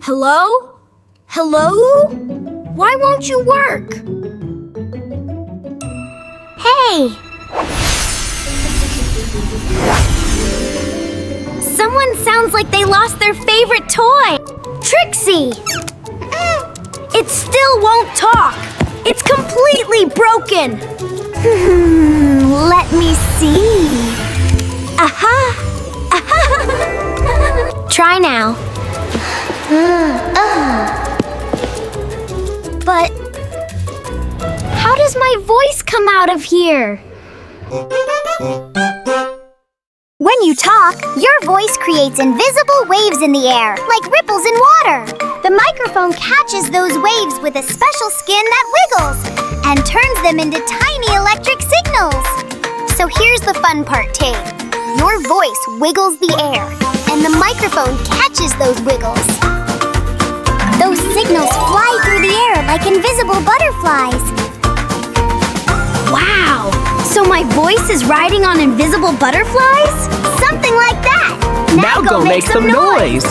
Hello? Hello? Why won't you work? Hey! Someone sounds like they lost their favorite toy! Trixie! It still won't talk. It's completely broken. Let me see. Aha! Try now. But how does my voice come out of here? When you talk, your voice creates invisible waves in the air, like ripples in water. The microphone catches those waves with a special skin that wiggles and turns them into tiny electric signals. So here's the fun part, Tay. Your voice wiggles the air, and the microphone catches those wiggles. Those signals fly through the air like invisible butterflies. Wow! So my voice is riding on invisible butterflies? Something like that! Now go make some noise!